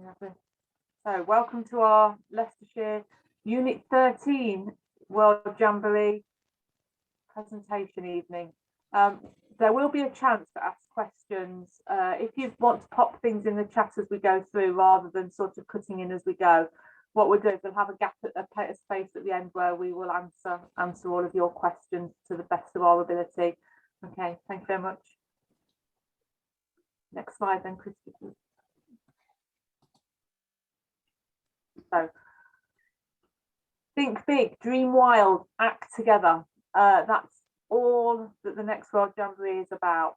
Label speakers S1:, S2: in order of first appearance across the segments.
S1: So welcome to our Leicestershire Unit 13 World Jamboree presentation evening. There will be a chance to ask questions. If you want to pop things in the chat as we go through rather than sort of cutting in as we go, what we'll do is we'll have a space at the end where we will answer all of your questions to the best of our ability. Okay, thank you very much. Next slide then, Christy. So, think big, dream wild, act together. That's all that the next World Jamboree is about.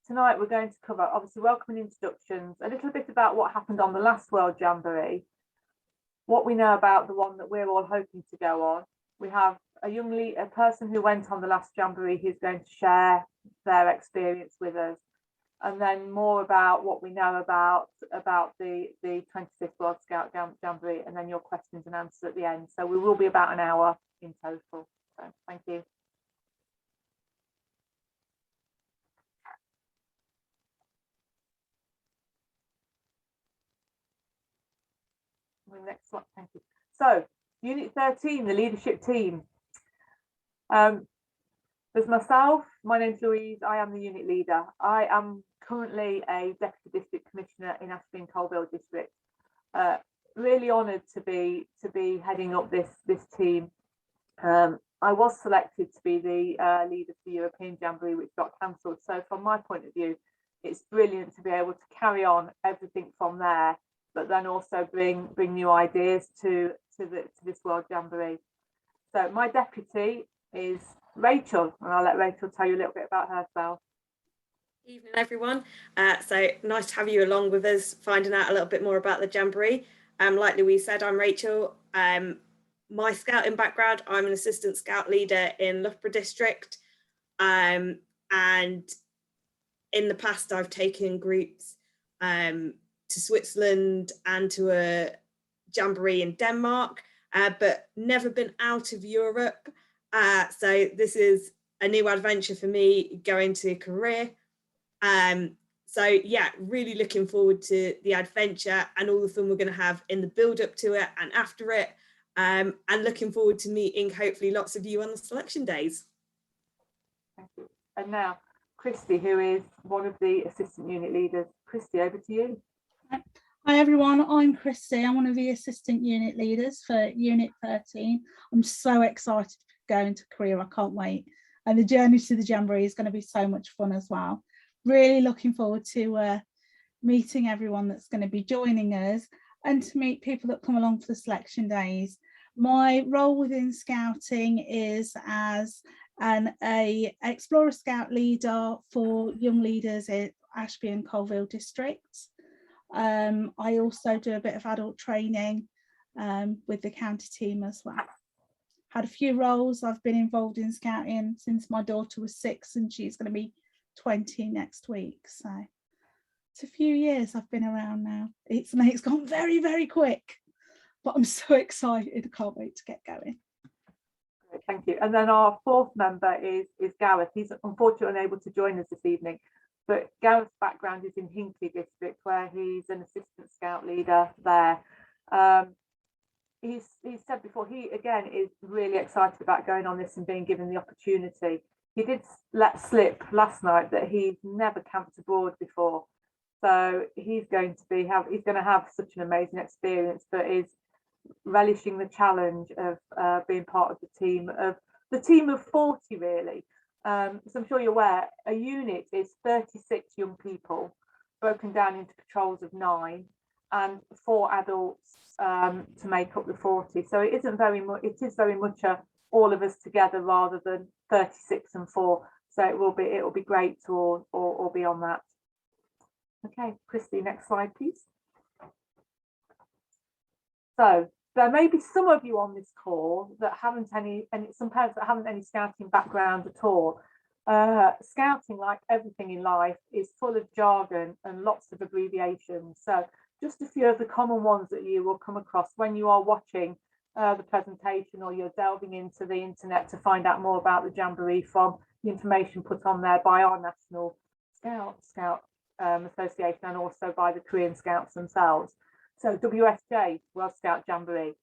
S1: Tonight we're going to cover, obviously, welcoming introductions, a little bit about what happened on the last World Jamboree, what we know about the one that we're all hoping to go on. We have a person who went on the last Jamboree who's going to share their experience with us, and then more about what we know about the 25th World Scout Jamboree, and then your questions and answers at the end. So we will be about an hour in total. So thank you. Next slide, thank you. So Unit 13, the leadership team. There's myself, my name's Louise, I am the unit leader. I am currently a Deputy District Commissioner in Ashby and Coalville District. Really honoured to be heading up this team. I was selected to be the leader for the European Jamboree, which got cancelled. So from my point of view, it's brilliant to be able to carry on everything from there, but then also bring new ideas to this World Jamboree. So my deputy is Rachel, and I'll let Rachel tell you a little bit about herself.
S2: Evening, everyone. So nice to have you along with us, finding out a little bit more about the Jamboree. Like Louise said, I'm Rachel. My scouting background, I'm an assistant scout leader in Loughborough District. And in the past, I've taken groups to Switzerland and to a Jamboree in Denmark, but never been out of Europe. So this is a new adventure for me, going to Korea. So yeah, really looking forward to the adventure and all the fun we're going to have in the build up to it and after it, and looking forward to meeting hopefully lots of you on the selection days.
S1: Thank you. And now Christy, who is one of the assistant unit leaders. Christy, over to you.
S3: Hi everyone, I'm Christy. I'm one of the assistant unit leaders for Unit 13. I'm so excited to go into Korea. I can't wait. And the journey to the Jamboree is going to be so much fun as well. Really looking forward to meeting everyone that's going to be joining us and to meet people that come along for the selection days. My role within scouting is as an Explorer Scout leader for young leaders in Ashby and Coalville districts. I also do a bit of adult training with the county team as well. Had a few roles. I've been involved in scouting since my daughter was 6 and she's going to be 20 next week. So it's a few years I've been around now. It's gone very, very quick, but I'm so excited. I can't wait to get going.
S1: Thank you. And then our fourth member is Gareth. He's unfortunately unable to join us this evening, but Gareth's background is in Hinckley District, where he's an assistant scout leader there. He's said before, he again is really excited about going on this and being given the opportunity. He did let slip last night that he's never camped abroad before, so he's going to have such an amazing experience, but is relishing the challenge of being part of the team of 40 really. So I'm sure you're aware, a unit is 36 young people broken down into patrols of 9 and 4 adults to make up the 40. So it isn't very much. It is very much all of us together rather than 36 and 4. So it will be great to all be on that. Okay, Christy, next slide, please. So there may be some of you on this call that haven't some parents that haven't any scouting background at all. Scouting, like everything in life, is full of jargon and lots of abbreviations. So just a few of the common ones that you will come across when you are watching the presentation or you're delving into the internet to find out more about the Jamboree from the information put on there by our National Scout Association and also by the Korean Scouts themselves. So WSJ, World Scout Jamboree.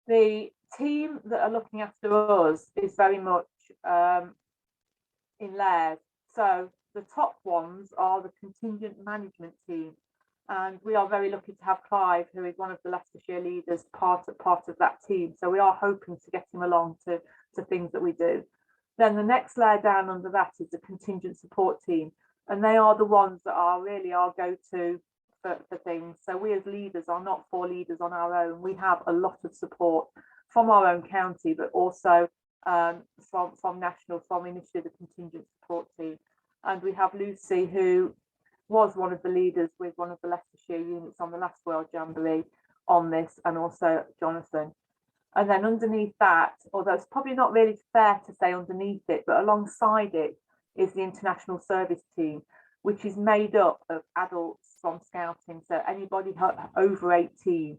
S1: The team that are looking after us is very much in layers. So the top ones are the contingent management team. And we are very lucky to have Clive, who is one of the Leicestershire leaders, part of that team. So we are hoping to get him along to things that we do. Then the next layer down under that is the contingent support team. And they are the ones that are really our go-to for things. So we as leaders are not 4 leaders on our own. We have a lot of support from our own county, but also from national, from initially the contingent support team. And we have Lucy, who was one of the leaders with one of the Leicestershire units on the last World Jamboree on this, and also Jonathan. And then underneath that, although it's probably not really fair to say underneath it, but alongside it is the international service team, which is made up of adults from scouting. So anybody over 18,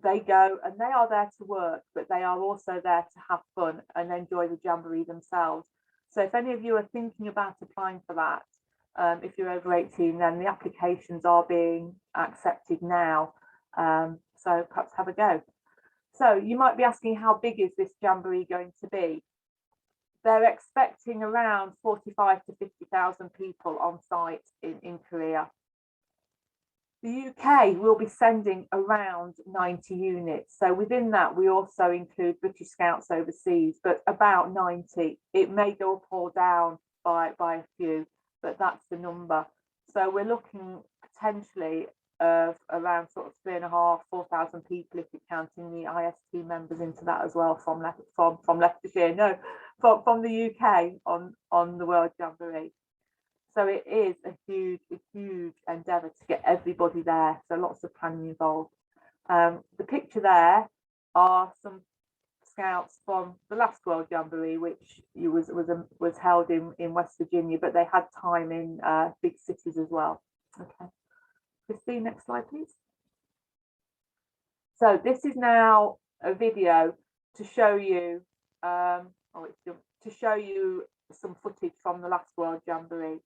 S1: they go and they are there to work, but they are also there to have fun and enjoy the Jamboree themselves. So if any of you are thinking about applying for that, if you're over 18, then the applications are being accepted now. So perhaps have a go. So you might be asking, how big is this Jamboree going to be? They're expecting around 45 to 50,000 people on site in Korea. The UK will be sending around 90 units. So within that, we also include British Scouts overseas, but about 90. It may go up or down by a few, but that's the number. So we're looking potentially of around sort of 3,500 to 4,000 people, if you're counting the IST members into that as well, from Leicestershire, no, from the UK on the World Jamboree. So it is a huge endeavour to get everybody there. So lots of planning involved. The picture there are some scouts from the last World Jamboree, which was held in West Virginia, but they had time in big cities as well. Okay, Christine, next slide, please. So this is now a video to show you, to show you some footage from the last World Jamboree.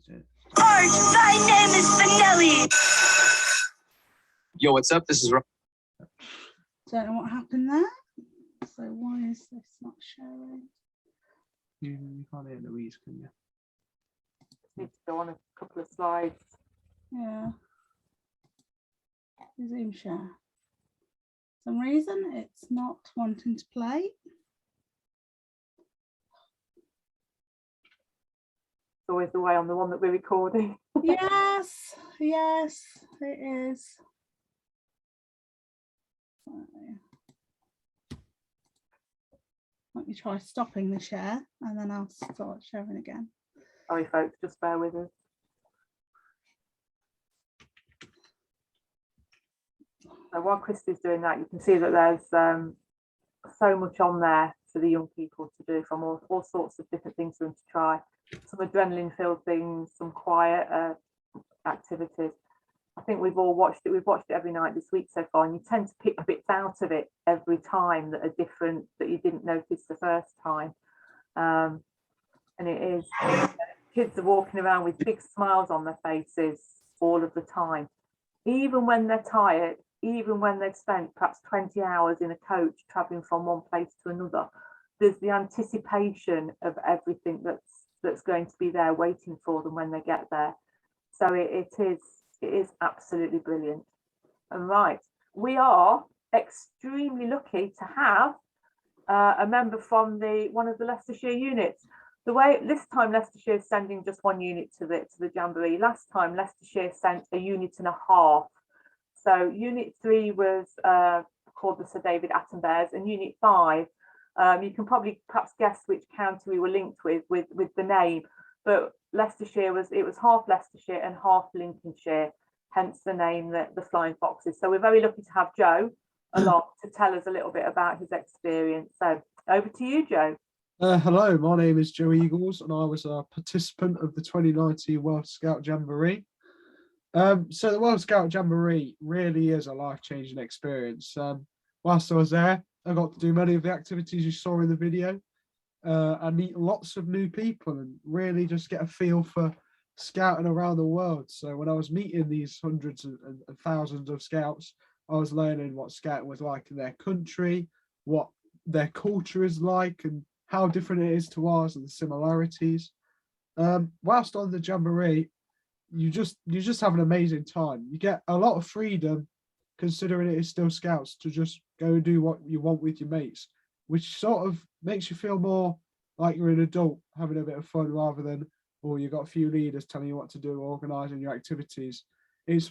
S4: Thy name is Finelli.
S5: Yo, what's up? This is Rob.
S3: Don't know what happened there. So why is this not showing?
S6: You can't hear Louise, can you?
S1: Need to go on a couple of slides.
S3: Yeah. Zoom share. For some reason it's not wanting to play.
S1: It's always the way on the one that we're recording.
S3: Yes, yes, it is. Let me try stopping the share and then I'll start sharing again.
S1: Sorry folks, just bear with us. So while Christy's doing that, you can see that there's so much on there for the young people to do, from all sorts of different things for them to try. Some adrenaline filled things, some quiet activities. I think we've all watched it. We've watched it every night this week so far, and you tend to pick bits out of it every time that are different, that you didn't notice the first time. And it is, kids are walking around with big smiles on their faces all of the time, even when they're tired, even when they've spent perhaps 20 hours in a coach traveling from one place to another. There's the anticipation of everything that's going to be there waiting for them when they get there. So it is absolutely brilliant. And right, we are extremely lucky to have a member from one of the Leicestershire units. The way this time Leicestershire is sending just one unit to the Jamboree. Last time Leicestershire sent a unit and a half. So Unit 3 was called the Sir David Attenboroughs, and Unit 5, you can probably perhaps guess which county we were linked with the name, but Leicestershire was half Leicestershire and half Lincolnshire, hence the name, the Flying Foxes. So we're very lucky to have Joe along to tell us a little bit about his experience. So over to you, Joe.
S6: Hello, my name is Joe Eagles, and I was a participant of the 2019 World Scout Jamboree. So the World Scout Jamboree really is a life-changing experience. Whilst I was there, I got to do many of the activities you saw in the video and meet lots of new people and really just get a feel for scouting around the world. So when I was meeting these hundreds and thousands of scouts, I was learning what scouting was like in their country, what their culture is like, and how different it is to ours and the similarities. Whilst on the Jamboree, you just have an amazing time. You get a lot of freedom, considering it is still scouts, to just go and do what you want with your mates, which sort of makes you feel more like you're an adult having a bit of fun, rather than, or you've got a few leaders telling you what to do, organising your activities. It's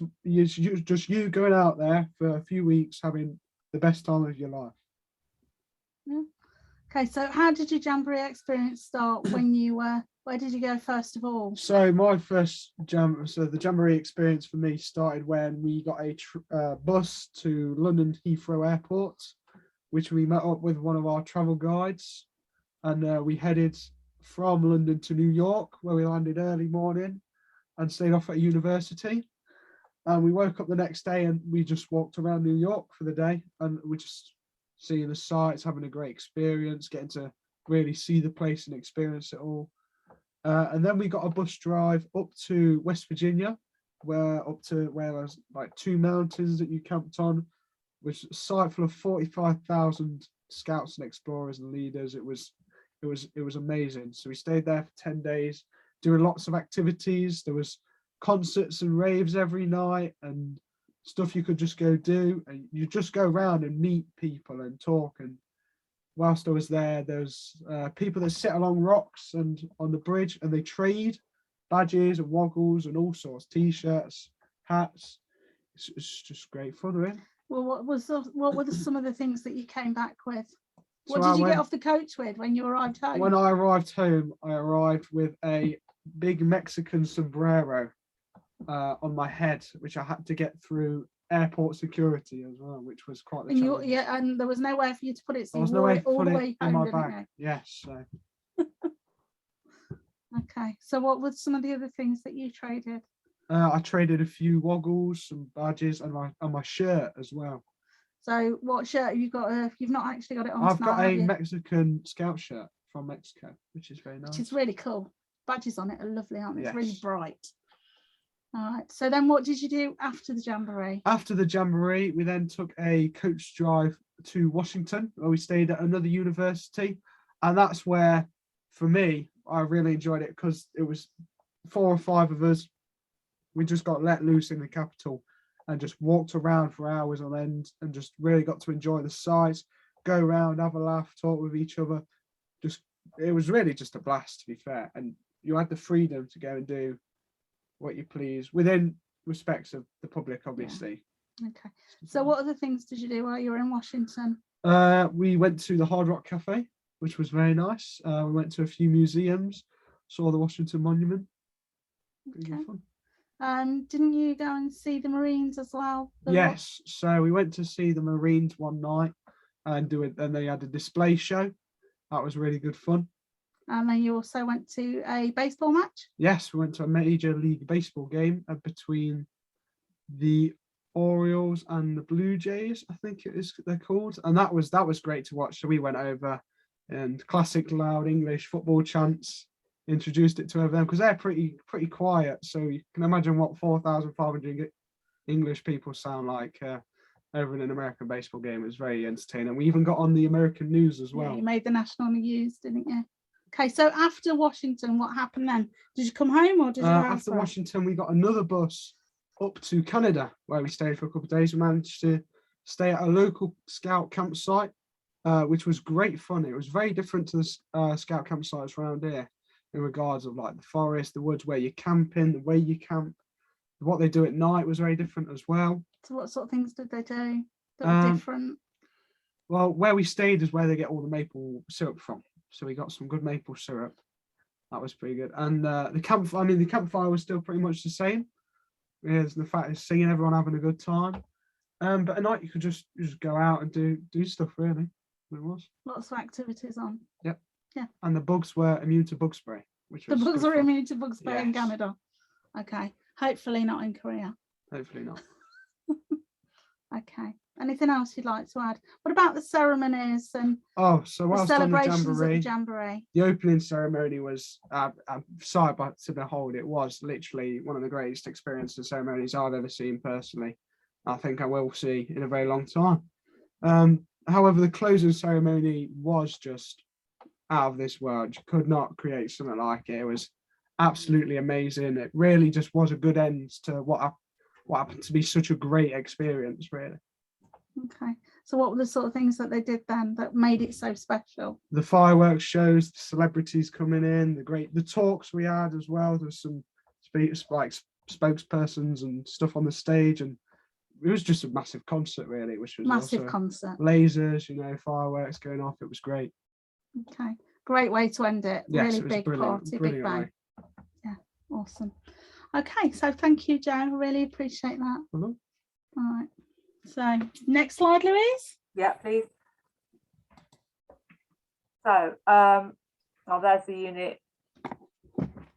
S6: just you going out there for a few weeks having the best time of your life.
S3: Yeah. Okay, so how did your Jamboree experience start? When you where did you go first of all? So
S6: my first the Jamboree experience for me started when we got a bus to London Heathrow Airport, which we met up with one of our travel guides, and we headed from London to New York, where we landed early morning and stayed off at a university. And we woke up the next day and we just walked around New York for the day, and we just seeing the sights, having a great experience, getting to really see the place and experience it all. And then we got a bus drive up to West Virginia, where there's like 2 mountains that you camped on, which is a site full of 45,000 scouts and explorers and leaders. It was amazing. So we stayed there for 10 days, doing lots of activities. There was concerts and raves every night and stuff you could just go do, and you just go around and meet people and talk. And whilst I was there, there's people that sit along rocks and on the bridge, and they trade badges and woggles and all sorts, t-shirts, hats. It's just great fun, really.
S3: Well, what were some of the things that you came back with? What
S6: So
S3: did you get off the coach with when you arrived home?
S6: When I arrived home, I arrived with a big Mexican sombrero on my head, which I had to get through airport security as well, which was quite the challenge.
S3: Yeah, and there was nowhere for you to put it, so
S6: there was
S3: you
S6: no
S3: wore
S6: way
S3: it
S6: to
S3: all
S6: put
S3: the
S6: it
S3: way
S6: in
S3: home,
S6: my
S3: didn't
S6: bag. Yes. So.
S3: Okay, so what were some of the other things that you traded?
S6: I traded a few woggles, some badges, and my shirt as well.
S3: So what shirt have you got? You've not actually got it on.
S6: I've got
S3: now,
S6: a Mexican scout shirt from Mexico, which is very nice.
S3: Which is really cool. badges on it are lovely, aren't they? It's really
S6: Yes.
S3: bright. All right. So then what did you do after the Jamboree?
S6: After the Jamboree, we then took a coach drive to Washington, where we stayed at another university. And that's where, for me, I really enjoyed it because it was 4 or 5 of us. We just got let loose in the capital and just walked around for hours on end and just really got to enjoy the sights, go around, have a laugh, talk with each other. It was really just a blast, to be fair. And you had the freedom to go and do what you please within respects of the public, obviously.
S3: Okay. So what other things did you do while you were in Washington?
S6: We went to the Hard Rock Cafe, which was very nice. We went to a few museums, saw the Washington Monument. Pretty good
S3: Okay.
S6: fun.
S3: Didn't you go and see the Marines as well?
S6: Yes, so we went to see the Marines one night and and they had a display show. That was really good fun.
S3: And then you also went to a baseball match?
S6: Yes, we went to a Major League Baseball game between the Orioles and the Blue Jays, I think they're called. And that was great to watch. So we went over and classic loud English football chants, introduced it to them because they're pretty quiet. So you can imagine what 4,500 English people sound like over in an American baseball game. It was very entertaining. We even got on the American news as well.
S3: Yeah, you made the national news, didn't you? Okay, so after Washington, what happened then? Did you come home or did you go
S6: After
S3: elsewhere?
S6: Washington, we got another bus up to Canada, where we stayed for a couple of days. We managed to stay at a local scout campsite, which was great fun. It was very different to the scout campsites around here in regards of like the forest, the woods where you're camping, the way you camp. What they do at night was very different as well.
S3: So what sort of things did they do that were different?
S6: Well, where we stayed is where they get all the maple syrup from. So we got some good maple syrup. That was pretty good. And the campfire was still pretty much the same. Yes, the fact is seeing everyone having a good time. But at night you could just go out and do stuff really. It was.
S3: Lots of activities on.
S6: Yep.
S3: Yeah.
S6: And the bugs were immune to bug spray, which
S3: The
S6: was
S3: bugs
S6: good
S3: are
S6: fun.
S3: immune to bug spray in
S6: Yes.
S3: Canada. Okay. Hopefully not in Korea.
S6: Hopefully not.
S3: Okay. Anything else you'd like to add? What about the ceremonies and
S6: Oh, so
S3: the
S6: whilst on the
S3: celebrations at the
S6: jamboree,
S3: Jamboree?
S6: the opening ceremony was sight to behold. It was literally one of the greatest experiences and ceremonies I've ever seen personally. I think I will see in a very long time. However, the closing ceremony was just out of this world. You could not create something like it. It was absolutely amazing. It really just was a good end to what happened to be such a great experience, really.
S3: Okay. So what were the sort of things that they did then that made it so special?
S6: The fireworks shows, the celebrities coming in, the talks we had as well. There's some spokespersons and stuff on the stage, and it was just a massive concert, really, which was
S3: Massive
S6: also
S3: concert.
S6: lasers, fireworks going off. It was great.
S3: Okay. Great way to end it.
S6: Yes,
S3: Really
S6: it was a
S3: big
S6: brilliant,
S3: party, big
S6: brilliant
S3: bang.
S6: way.
S3: Yeah. Awesome. Okay. So thank you, Joe. I really appreciate that.
S6: Mhm.
S3: All right. So next slide, Louise.
S1: Yeah, please. So, there's the unit.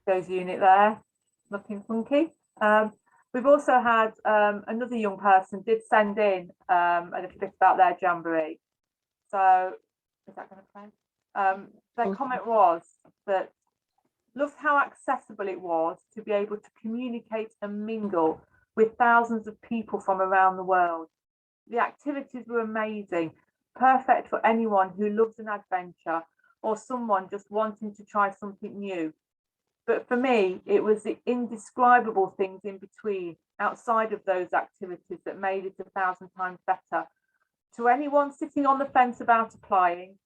S1: There's the unit there, looking funky. We've also had another young person did send in a little bit about their jamboree. So, is that going to play? Their comment was that loved how accessible it was to be able to communicate and mingle with thousands of people from around the world. The activities were amazing, perfect for anyone who loves an adventure or someone just wanting to try something new. But for me, it was the indescribable things in between, outside of those activities, that made it 1,000 times better. To anyone sitting on the fence about applying,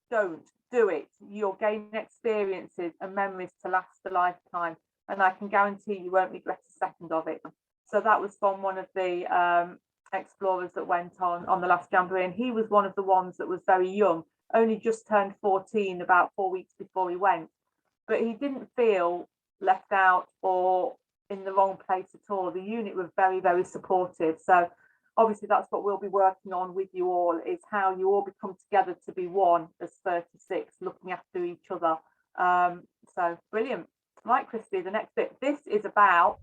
S1: don't do it. You'll gain experiences and memories to last a lifetime, and I can guarantee you won't regret a second of it. So that was from one of the explorers that went on the last jamboree, and he was one of the ones that was very young, only just turned 14 about 4 weeks before he went, but he didn't feel left out or in the wrong place at all. The unit were very, very supportive. So obviously that's what we'll be working on with you all, is how you all become together to be one as 36, looking after each other. So brilliant. Right, Christy, the next bit. This is about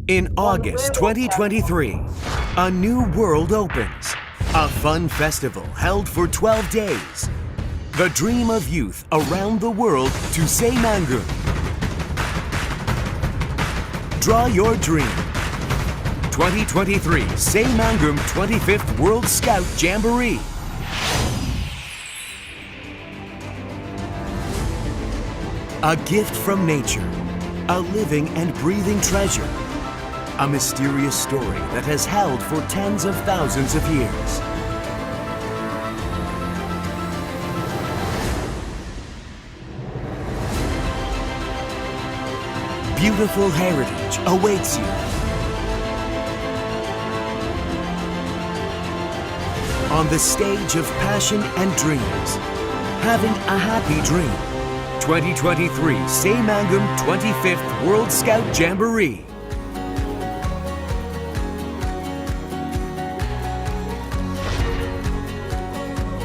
S5: in August 2023, a new world opens. A fun festival held for 12 days. The dream of youth around the world to Semangun. Draw your dream. 2023 Say Mangum 25th World Scout Jamboree. A gift from nature, a living and breathing treasure, a mysterious story that has held for tens of thousands of years. Beautiful heritage awaits you. On the stage of passion and dreams, having a happy dream. 2023 Say Mangum 25th World Scout Jamboree.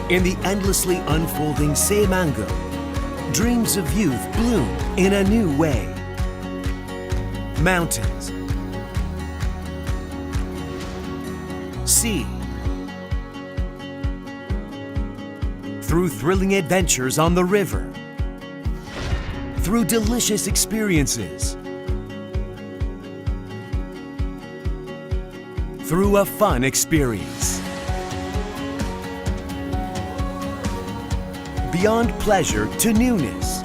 S5: In the endlessly unfolding Say Mangum, dreams of youth bloom in a new way. Mountains, sea, through thrilling adventures on the river, through delicious experiences, through a fun experience. Beyond pleasure to newness.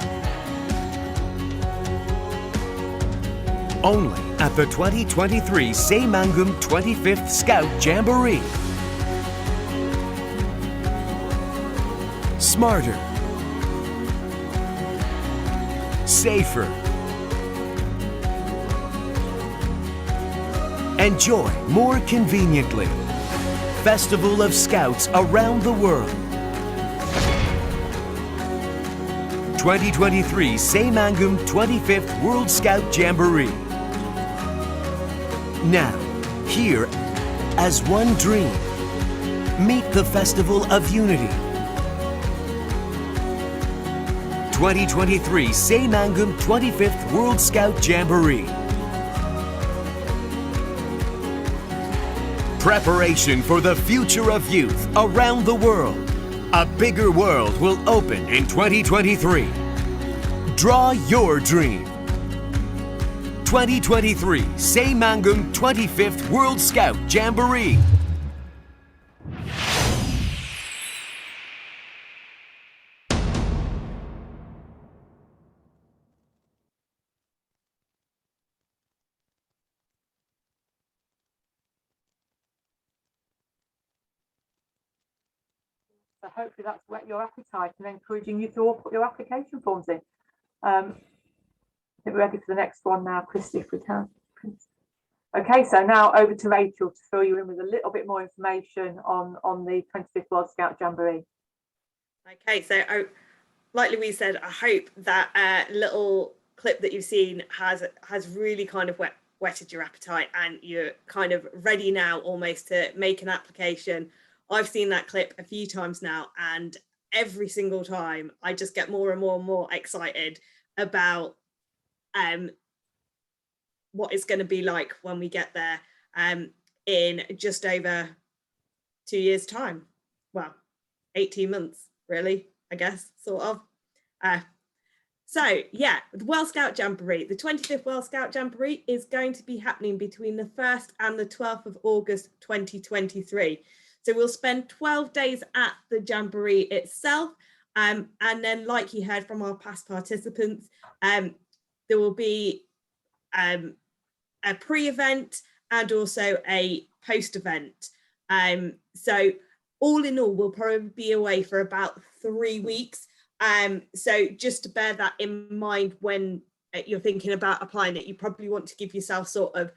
S5: Only at the 2023 Say Mangum 25th Scout Jamboree. Smarter. Safer. Enjoy more conveniently. Festival of Scouts around the world. 2023 Say Mangum 25th World Scout Jamboree. Now, here as one dream, meet the Festival of Unity. 2023 Say Mangum 25th World Scout Jamboree. Preparation for the future of youth around the world. A bigger world will open in 2023. Draw your dream. 2023 Say Mangum 25th World Scout Jamboree.
S1: So hopefully that's whet your appetite and encouraging you to all put your application forms in. I think we're ready for the next one now, Christy, if we can. Okay, so now over to Rachel to fill you in with a little bit more information on the 25th World Scout Jamboree.
S2: Okay, so like Louise said, I hope that little clip that you've seen has really kind of whetted your appetite and you're kind of ready now almost to make an application. I've seen that clip a few times now, and every single time I just get more and more and more excited about what it's going to be like when we get there in just over 2 years' time. Well, 18 months, really, I guess, sort of. So, yeah, the World Scout Jamboree, the 25th World Scout Jamboree is going to be happening between the 1st and the 12th of August 2023. So we'll spend 12 days at the Jamboree itself. And then, like you heard from our past participants, there will be a pre-event and also a post-event. So all in all, we'll probably be away for about 3 weeks. So just to bear that in mind when you're thinking about applying it, you probably want to give yourself sort of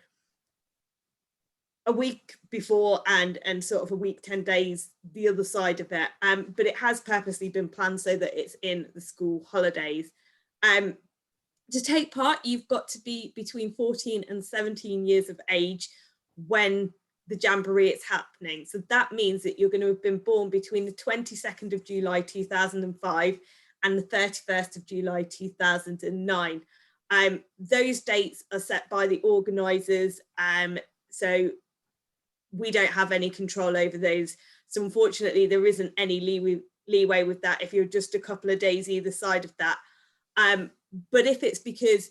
S2: a week before and sort of a week, 10 days the other side of it. But it has purposely been planned so that it's in the school holidays. To take part, you've got to be between 14 and 17 years of age when the Jamboree is happening. So that means that you're going to have been born between the 22nd of July 2005 and the 31st of July 2009. Those dates are set by the organisers, so we don't have any control over those. So unfortunately, there isn't any leeway with that if you're just a couple of days either side of that. But if it's because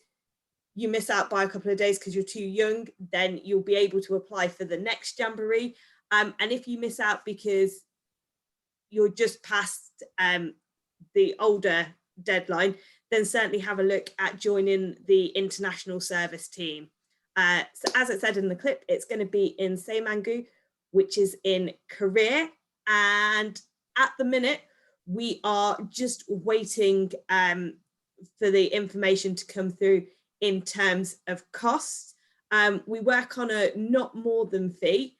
S2: you miss out by a couple of days because you're too young, then you'll be able to apply for the next Jamboree. And if you miss out because you're just past the older deadline, then certainly have a look at joining the international service team. So as I said in the clip, it's going to be in Saemangu, which is in Korea. And at the minute, we are just waiting for the information to come through in terms of costs. We work on a not more than fee,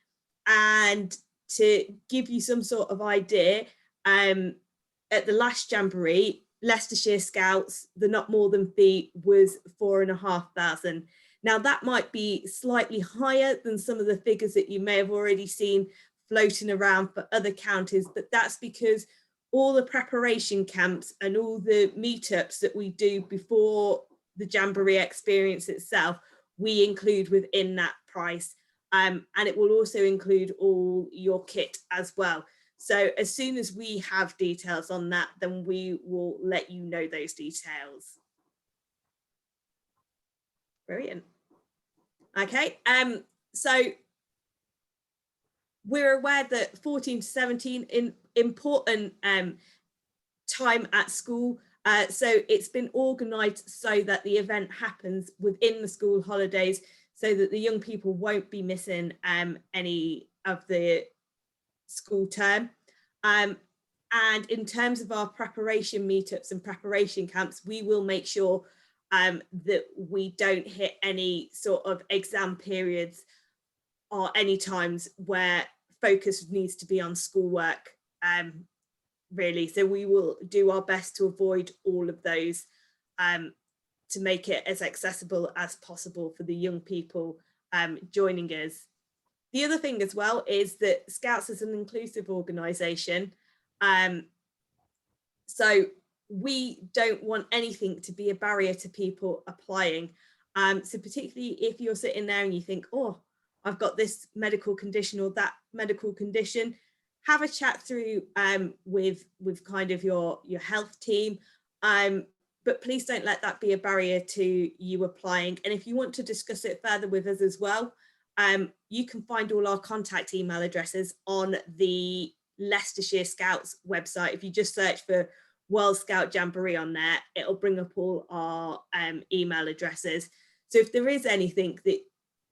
S2: and to give you some sort of idea, at the last Jamboree, Leicestershire Scouts, the not more than fee was £4,500. Now that might be slightly higher than some of the figures that you may have already seen floating around for other counties, but that's because all the preparation camps and all the meetups that we do before the Jamboree experience itself, we include within that price. And it will also include all your kit as well. So as soon as we have details on that, then we will let you know those details. Brilliant. Okay, so we're aware that 14 to 17 in important time at school. So it's been organised so that the event happens within the school holidays, so that the young people won't be missing any of the school term. And in terms of our preparation meetups and preparation camps, we will make sure that we don't hit any sort of exam periods or any times where focus needs to be on schoolwork, really. So we will do our best to avoid all of those to make it as accessible as possible for the young people joining us. The other thing as well is that Scouts is an inclusive organisation. So we don't want anything to be a barrier to people applying. So particularly if you're sitting there and you think, oh, I've got this medical condition or that medical condition, have a chat through with kind of your health team. But please don't let that be a barrier to you applying. And if you want to discuss it further with us as well, you can find all our contact email addresses on the Leicestershire Scouts website. If you just search for World Scout Jamboree on there, it'll bring up all our email addresses. So if there is anything that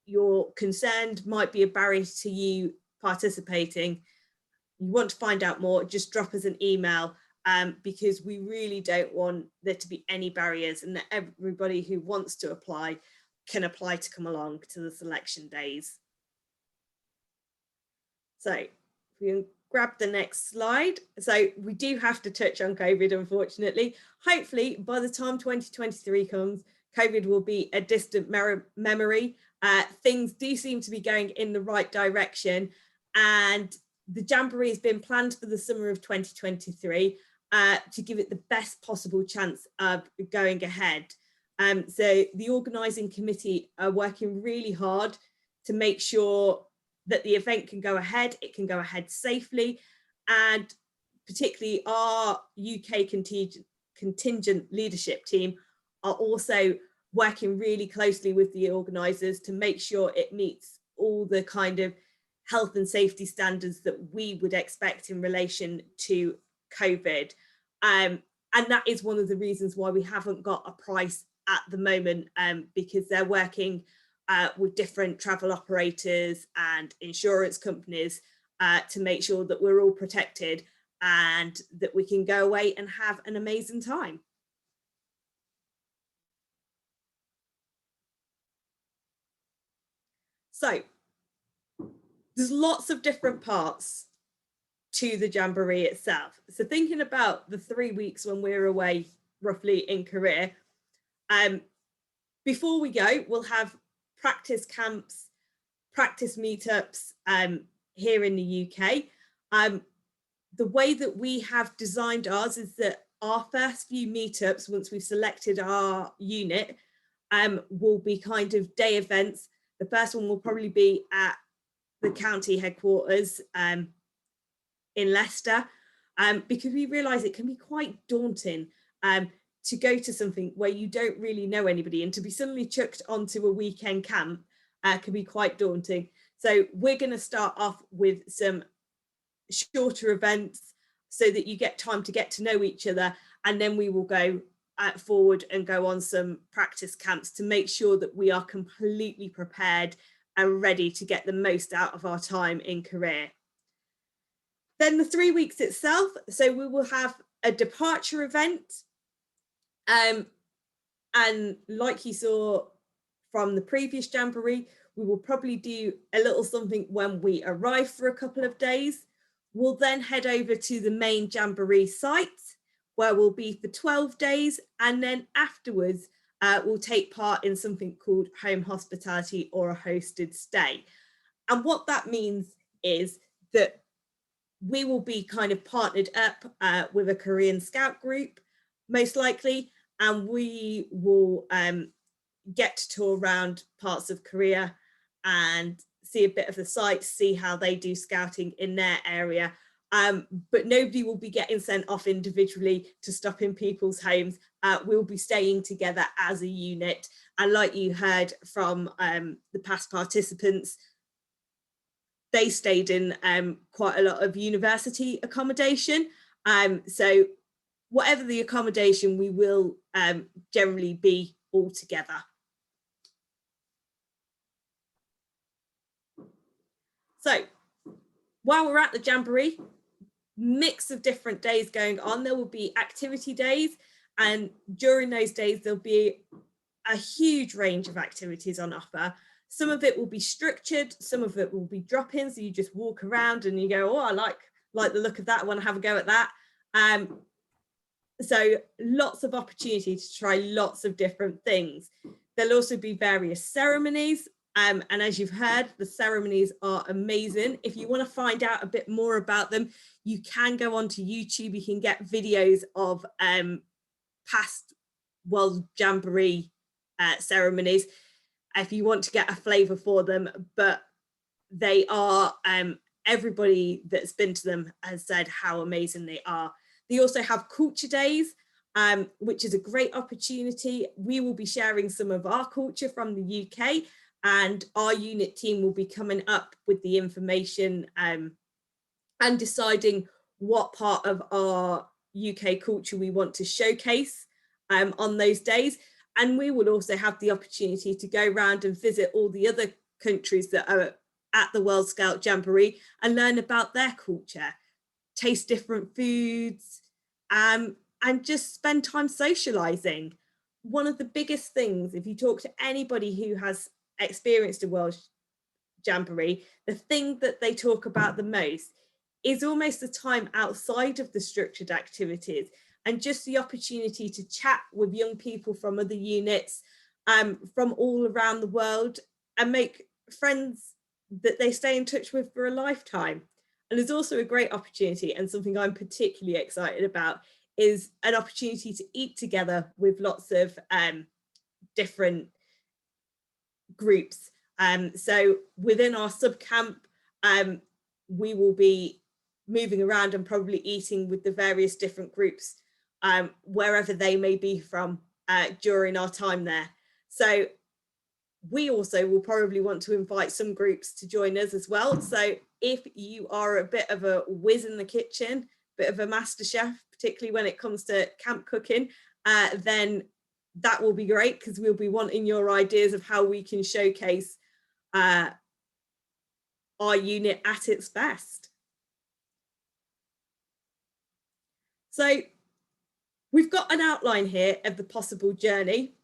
S2: you're concerned might be a barrier to you participating, you want to find out more, just drop us an email, because we really don't want there to be any barriers, and that everybody who wants to apply can apply to come along to the selection days. So if we can grab the next slide. So we do have to touch on COVID, unfortunately. Hopefully by the time 2023 comes, COVID will be a distant memory. Things do seem to be going in the right direction, and the Jamboree has been planned for the summer of 2023 to give it the best possible chance of going ahead. So the organising committee are working really hard to make sure that the event can go ahead, it can go ahead safely, and particularly our UK contingent leadership team are also working really closely with the organisers to make sure it meets all the kind of health and safety standards that we would expect in relation to COVID. And that is one of the reasons why we haven't got a price at the moment, because they're working with different travel operators and insurance companies to make sure that we're all protected and that we can go away and have an amazing time. So there's lots of different parts to the Jamboree itself. So thinking about the 3 weeks when we're away roughly in Korea, before we go, we'll have practice camps, practice meetups here in the UK. The way that we have designed ours is that our first few meetups, once we've selected our unit, will be kind of day events. The first one will probably be at the county headquarters in Leicester, because we realise it can be quite daunting to go to something where you don't really know anybody, and to be suddenly chucked onto a weekend camp can be quite daunting. So we're going to start off with some shorter events so that you get time to get to know each other, and then we will go forward and go on some practice camps to make sure that we are completely prepared and ready to get the most out of our time in career. Then the 3 weeks itself, so we will have a departure event, and like you saw from the previous Jamboree, we will probably do a little something when we arrive for a couple of days. We'll then head over to the main Jamboree site where we'll be for 12 days. And then afterwards, we'll take part in something called home hospitality or a hosted stay. And what that means is that we will be kind of partnered up with a Korean Scout group, most likely, and we will get to tour around parts of Korea and see a bit of the sites, see how they do scouting in their area. But nobody will be getting sent off individually to stop in people's homes. We'll be staying together as a unit. And like you heard from the past participants, they stayed in quite a lot of university accommodation. So whatever the accommodation, we will generally be all together. So while we're at the Jamboree, mix of different days going on. There will be activity days, and during those days there'll be a huge range of activities on offer. Some of it will be structured, some of it will be drop-ins, so you just walk around and you go, oh, I like the look of that, I want to have a go at that. So lots of opportunity to try lots of different things. There'll also be various ceremonies. And as you've heard, the ceremonies are amazing. If you want to find out a bit more about them, you can go onto YouTube. You can get videos of past World Jamboree ceremonies if you want to get a flavour for them. But they are, everybody that's been to them has said how amazing they are. They also have culture days, which is a great opportunity. We will be sharing some of our culture from the UK, and our unit team will be coming up with the information and deciding what part of our UK culture we want to showcase on those days. And we will also have the opportunity to go around and visit all the other countries that are at the World Scout Jamboree and learn about their culture, taste different foods, and just spend time socializing. One of the biggest things, if you talk to anybody who has experienced a World Jamboree, the thing that they talk about the most is almost the time outside of the structured activities and just the opportunity to chat with young people from other units from all around the world and make friends that they stay in touch with for a lifetime. And there's also a great opportunity, and something I'm particularly excited about, is an opportunity to eat together with lots of different groups. So within our sub camp, we will be moving around and probably eating with the various different groups wherever they may be from during our time there. So we also will probably want to invite some groups to join us as well. So if you are a bit of a whiz in the kitchen, bit of a master chef, particularly when it comes to camp cooking, then that will be great, because we'll be wanting your ideas of how we can showcase our unit at its best. So we've got an outline here of the possible journey.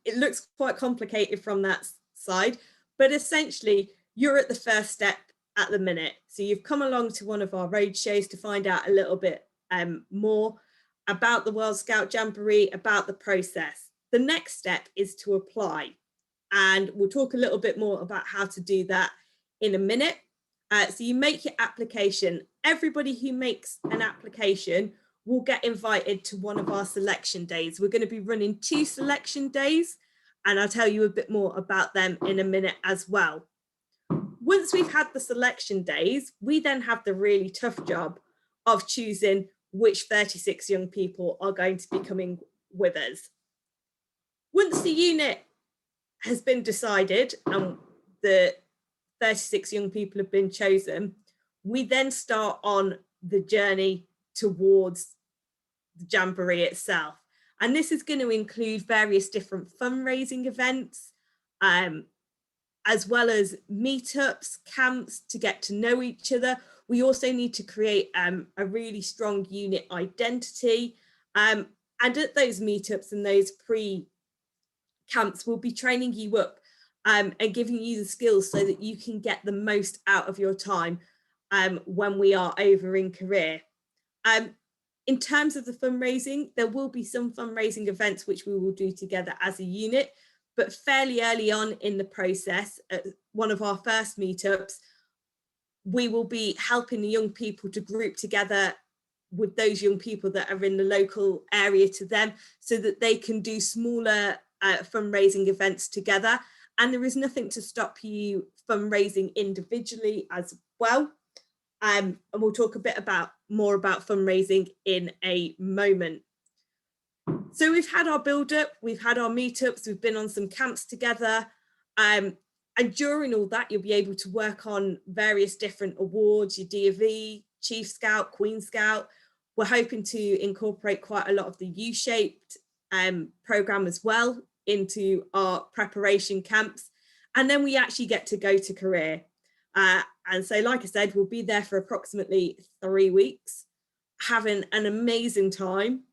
S2: It looks quite complicated from that side, but essentially you're at the first step at the minute. So you've come along to one of our road shows to find out a little bit more about the World Scout Jamboree, about the process. The next step is to apply, and we'll talk a little bit more about how to do that in a minute. So you make your application. Everybody who makes an application will get invited to one of our selection days. We're going to be running 2 selection days, and I'll tell you a bit more about them in a minute as well. Once we've had the selection days, we then have the really tough job of choosing which 36 young people are going to be coming with us. Once the unit has been decided and the 36 young people have been chosen, we then start on the journey towards the Jamboree itself. And this is going to include various different fundraising events, as well as meetups, camps to get to know each other. We also need to create a really strong unit identity. And at those meetups and those pre-camps, we'll be training you up and giving you the skills so that you can get the most out of your time when we are over in career. In terms of the fundraising, there will be some fundraising events which we will do together as a unit, but fairly early on in the process, at one of our first meetups, we will be helping the young people to group together with those young people that are in the local area to them so that they can do smaller fundraising events together. And there is nothing to stop you fundraising individually as well. And we'll talk a bit more about fundraising in a moment. So we've had our build up, we've had our meetups, we've been on some camps together. And during all that, you'll be able to work on various different awards, your D.A.V., Chief Scout, Queen Scout. We're hoping to incorporate quite a lot of the U-shaped program as well into our preparation camps. And then we actually get to go to career. And so, like I said, we'll be there for approximately 3 weeks, having an amazing time.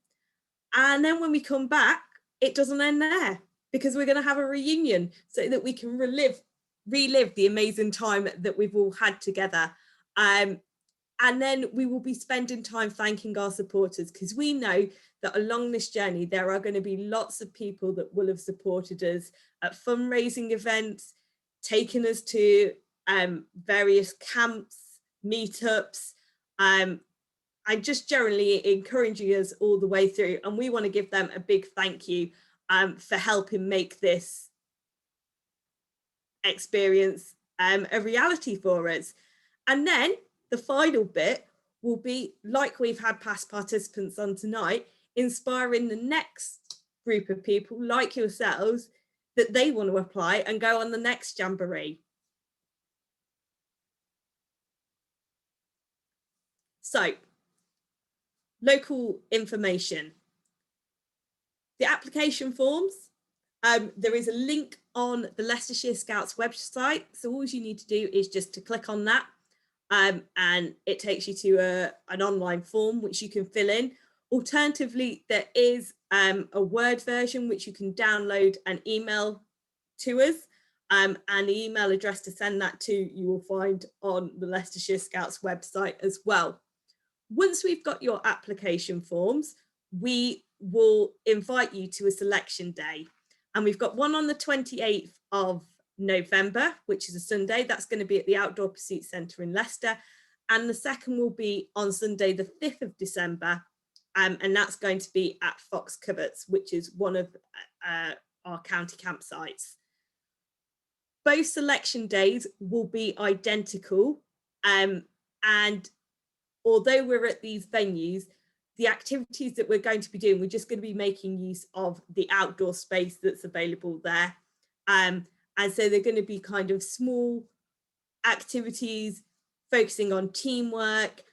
S2: And then when we come back, it doesn't end there, because we're going to have a reunion so that we can relive the amazing time that we've all had together. And then we will be spending time thanking our supporters, because we know that along this journey, there are going to be lots of people that will have supported us at fundraising events, taken us to various camps, meetups, and just generally encouraging us all the way through. And we want to give them a big thank you for helping make this experience a reality for us. And then the final bit will be, like we've had past participants on tonight, inspiring the next group of people like yourselves that they want to apply and go on the next Jamboree. So, local information. The application forms, there is a link on the Leicestershire Scouts website. So all you need to do is just to click on that, and it takes you to an online form which you can fill in. Alternatively, there is a Word version which you can download and email to us. And the email address to send that to you will find on the Leicestershire Scouts website as well. Once we've got your application forms, we will invite you to a selection day. And we've got one on the 28th of November, which is a Sunday. That's going to be at the Outdoor Pursuit Centre in Leicester. And the second will be on Sunday, the 5th of December. And that's going to be at Fox Coverts, which is one of our county campsites. Both selection days will be identical. And although we're at these venues, the activities that we're going to be doing, we're just going to be making use of the outdoor space that's available there. And so they're going to be kind of small activities, focusing on teamwork,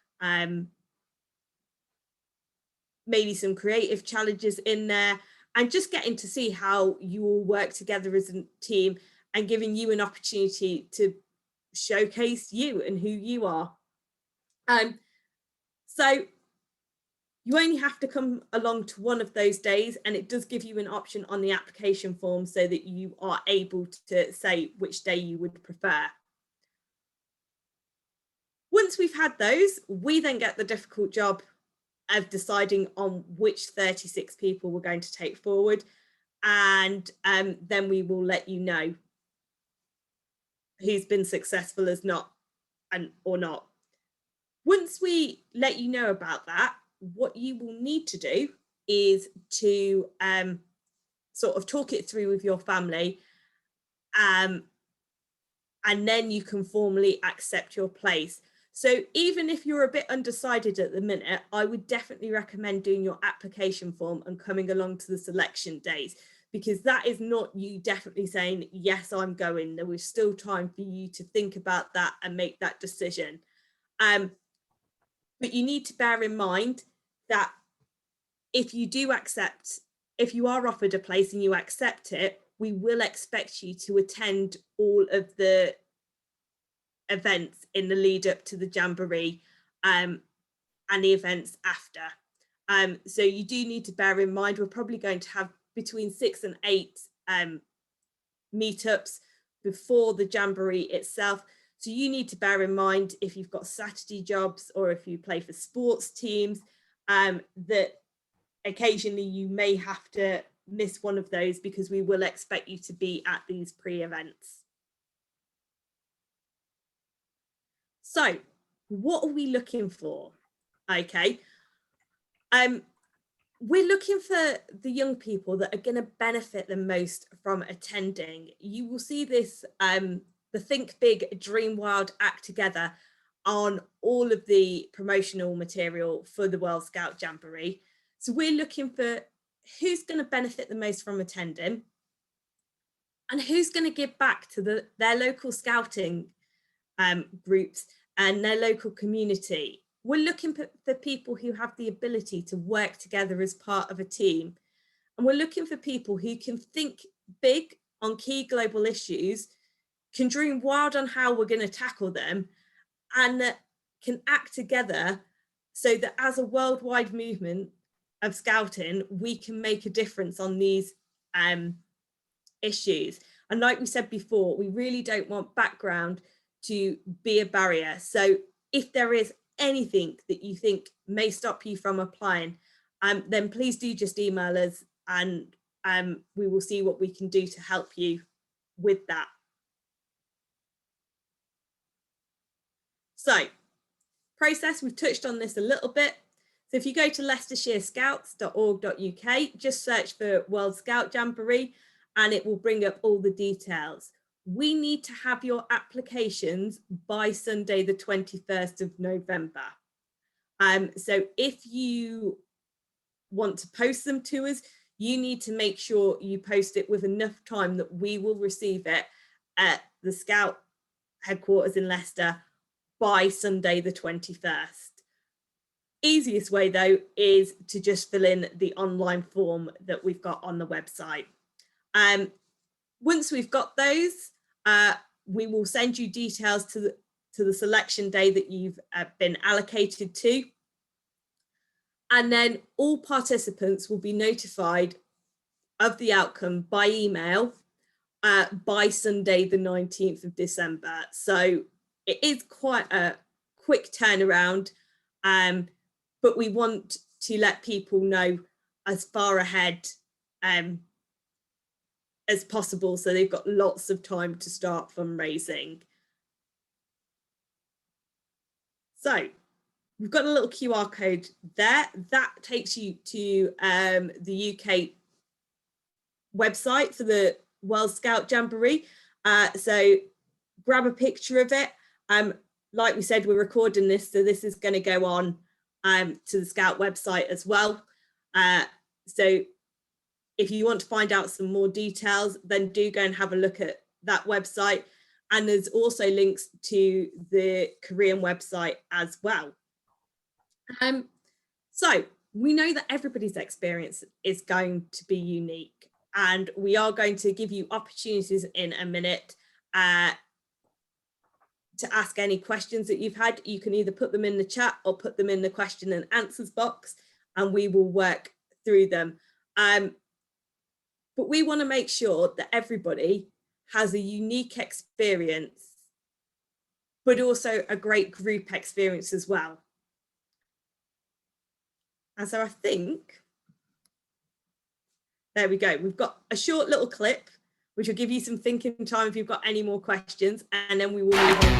S2: maybe some creative challenges in there, and just getting to see how you all work together as a team and giving you an opportunity to showcase you and who you are. So you only have to come along to one of those days, and it does give you an option on the application form so that you are able to say which day you would prefer. Once we've had those, we then get the difficult job of deciding on which 36 people we're going to take forward, and then we will let you know who's been successful as not or not. Once we let you know about that, what you will need to do is to sort of talk it through with your family, and then you can formally accept your place. So even if you're a bit undecided at the minute, I would definitely recommend doing your application form and coming along to the selection days, because that is not you definitely saying, yes, I'm going. There was still time for you to think about that and make that decision. But you need to bear in mind that if you are offered a place and you accept it, we will expect you to attend all of the events in the lead up to the Jamboree and the events after. So you do need to bear in mind, we're probably going to have between 6 and 8 meetups before the Jamboree itself. So you need to bear in mind, if you've got Saturday jobs or if you play for sports teams, that occasionally you may have to miss one of those, because we will expect you to be at these pre-events. So what are we looking for? Okay. We're looking for the young people that are going to benefit the most from attending. You will see this, the Think Big, Dream Wild, Act Together on all of the promotional material for the World Scout Jamboree. So we're looking for who's going to benefit the most from attending and who's going to give back to their local scouting groups and their local community. We're looking for people who have the ability to work together as part of a team. And we're looking for people who can think big on key global issues, can dream wild on how we're going to tackle them, and can act together so that as a worldwide movement of scouting, we can make a difference on these issues. And like we said before, we really don't want background to be a barrier. So if there is anything that you think may stop you from applying, then please do just email us, and we will see what we can do to help you with that. So process, we've touched on this a little bit. So if you go to leicestershirescouts.org.uk, just search for World Scout Jamboree and it will bring up all the details. We need to have your applications by Sunday, the 21st of November. So if you want to post them to us, you need to make sure you post it with enough time that we will receive it at the Scout headquarters in Leicester by Sunday, the 21st. Easiest way though is to just fill in the online form that we've got on the website. Once we've got those, we will send you details to the selection day that you've been allocated to. And then all participants will be notified of the outcome by email by Sunday, the 19th of December. So it is quite a quick turnaround, but we want to let people know as far ahead as possible, so they've got lots of time to start fundraising. So we've got a little QR code there that takes you to the UK website for the World Scout Jamboree. So grab a picture of it. Like we said, we're recording this, so this is going to go on to the Scout website as well. So if you want to find out some more details, then do go and have a look at that website. And there's also links to the Korean website as well. So we know that everybody's experience is going to be unique, and we are going to give you opportunities in a minute to ask any questions that you've had. You can either put them in the chat or put them in the question and answers box, and we will work through them. But we want to make sure that everybody has a unique experience, but also a great group experience as well. And so I think, there we go. We've got a short little clip, which will give you some thinking time if you've got any more questions, and then we will move on to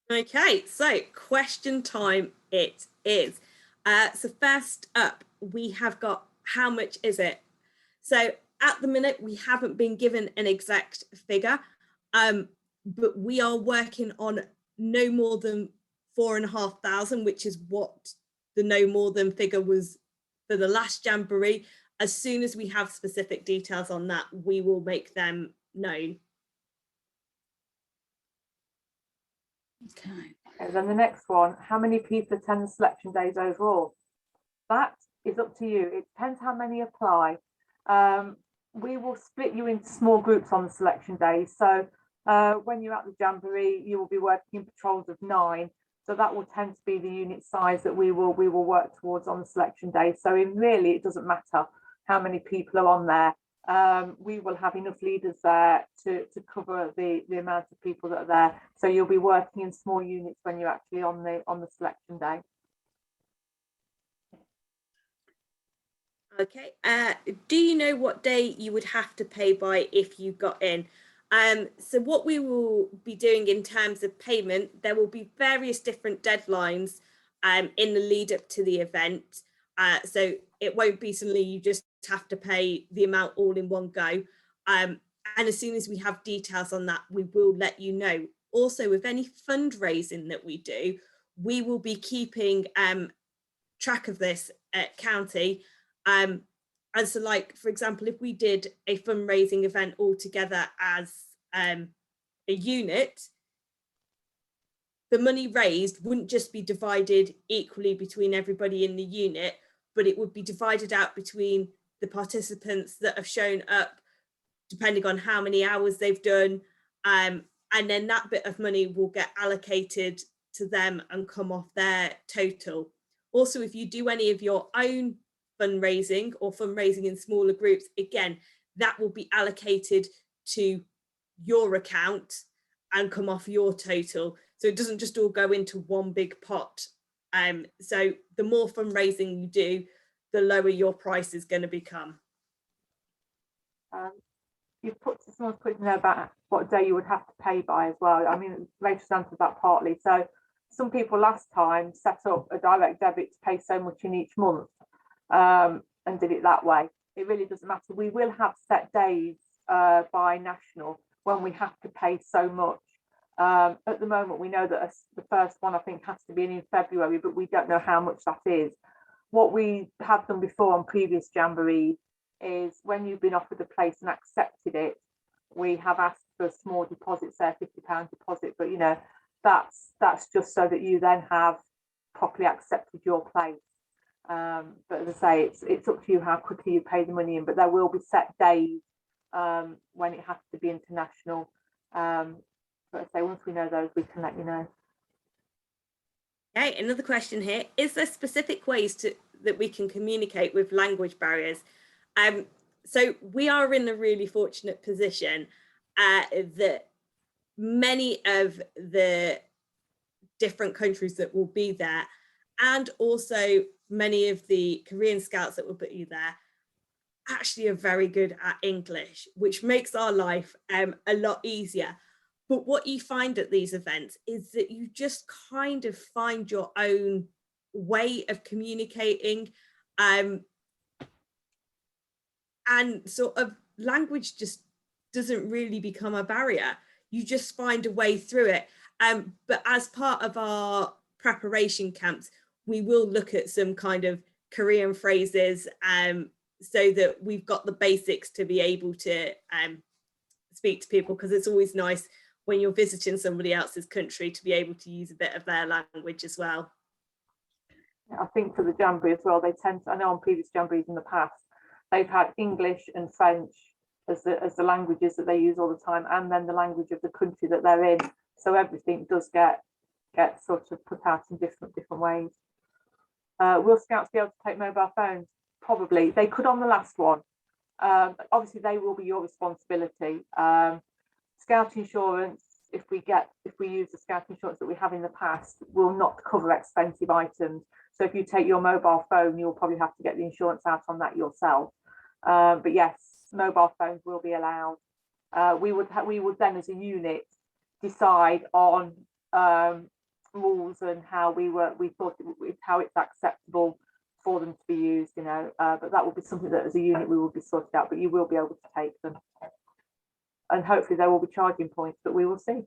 S2: Okay, so question time it is. So first up, we have got how much is it? So at the minute, we haven't been given an exact figure, but we are working on no more than 4,500, which is what the no more than figure was for the last Jamboree. As soon as we have specific details on that, we will make them known.
S3: Okay.
S1: And then the next one, how many people attend the selection days overall? That is up to you. It depends how many apply. We will split you into small groups on the selection days. So when you're at the Jamboree, you will be working in patrols of 9. So that will tend to be the unit size that we will work towards on the selection day. So it doesn't matter how many people are on there. We will have enough leaders there to cover the amount of people that are there. So you'll be working in small units when you're actually on the selection day.
S2: Okay. Do you know what day you would have to pay by if you got in? So what we will be doing in terms of payment, there will be various different deadlines in the lead up to the event. So it won't be suddenly you just have to pay the amount all in one go. And as soon as we have details on that, we will let you know. Also, with any fundraising that we do, we will be keeping track of this at county. And so, like, for example, if we did a fundraising event all together as a unit, the money raised wouldn't just be divided equally between everybody in the unit, but it would be divided out between the participants that have shown up, depending on how many hours they've done. And then that bit of money will get allocated to them and come off their total. Also, if you do any of your own fundraising or fundraising in smaller groups, again, that will be allocated to your account and come off your total. So it doesn't just all go into one big pot. So the more fundraising you do, the lower your price is going to become.
S1: You've put someone's put in there about what day you would have to pay by as well. I mean, Rachel's answered that partly. So some people last time set up a direct debit to pay so much in each month and did it that way. It really doesn't matter. We will have set days by national when we have to pay so much. At the moment, we know that the first one I think has to be in February, but we don't know how much that is. What we have done before on previous Jamborees is when you've been offered a place and accepted it, we have asked for a small deposit, say a £50 deposit, but you know, that's just so that you then have properly accepted your place. But as I say, it's up to you how quickly you pay the money in, but there will be set days when it has to be international. But I say once we know those, we can let you know.
S2: Okay, another question here. Is there specific ways that we can communicate with language barriers? So we are in a really fortunate position that many of the different countries that will be there, and also many of the Korean scouts that will be there, actually are very good at English, which makes our life a lot easier. But what you find at these events is that you just kind of find your own way of communicating. And sort of language just doesn't really become a barrier. You just find a way through it. But as part of our preparation camps, we will look at some kind of Korean phrases so that we've got the basics to be able to speak to people, because it's always nice when you're visiting somebody else's country to be able to use a bit of their language as well.
S1: I think for the Jamboree as well, they tend to, I know on previous Jamborees in the past, they've had English and French as the languages that they use all the time, and then the language of the country that they're in. So everything does get sort of put out in different ways. Will scouts be able to take mobile phones? Probably. They could on the last one. Obviously, they will be your responsibility. Scout insurance, if we use the scout insurance that we have in the past, will not cover expensive items. So if you take your mobile phone, you'll probably have to get the insurance out on that yourself. But yes, mobile phones will be allowed. We would then, as a unit, decide on rules and how we thought how it's acceptable for them to be used, you know, but that will be something that as a unit we will be sorted out, but you will be able to take them. And hopefully there will be charging points, but we will see.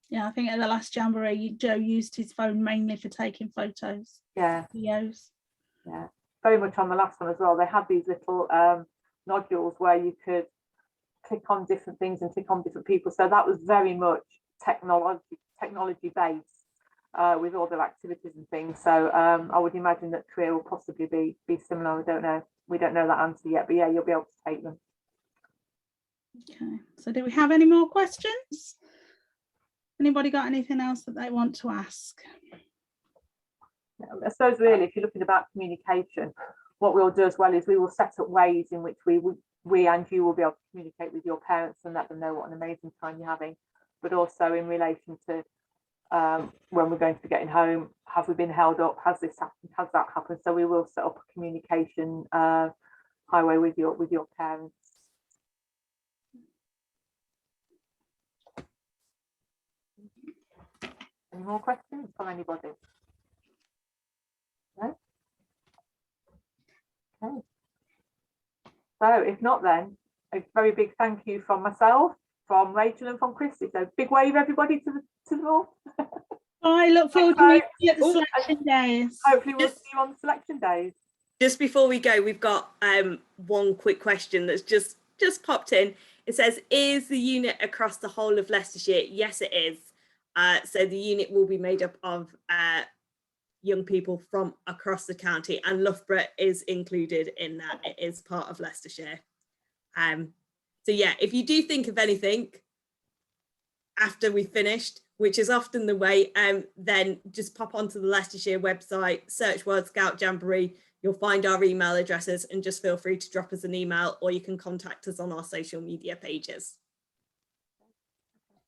S3: Yeah, I think at the last Jamboree, Joe used his phone mainly for taking photos.
S1: Yeah.
S3: Videos.
S1: Yeah. Very much on the last one as well. They had these little nodules where you could click on different things and click on different people. So that was very much technology based with all their activities and things. So I would imagine that Korea will possibly be similar. I don't know. We don't know that answer yet, but yeah, you'll be able to take them.
S3: Okay. So do we have any more questions? Anybody got anything else that they want to ask?
S1: I suppose really, if you're looking about communication, what we'll do as well is we will set up ways in which we and you will be able to communicate with your parents and let them know what an amazing time you're having, but also in relation to when we're going to be getting home, have we been held up, has this happened, has that happened? So we will set up a communication highway with your parents. Any more questions from anybody? No? Okay. So if not, then a very big thank you from myself, from Rachel, and from Christy. So big wave, everybody, to the north.
S3: I look forward to meeting you at the selection days.
S1: Hopefully we'll see you on the selection days.
S2: Just before we go, we've got one quick question that's just popped in. It says, is the unit across the whole of Leicestershire? Yes, it is. So the unit will be made up of young people from across the county, and Loughborough is included in that. It is part of Leicestershire. So yeah, if you do think of anything after we've finished, which is often the way, then just pop onto the Leicestershire website, search World Scout Jamboree, you'll find our email addresses, and just feel free to drop us an email, or you can contact us on our social media pages.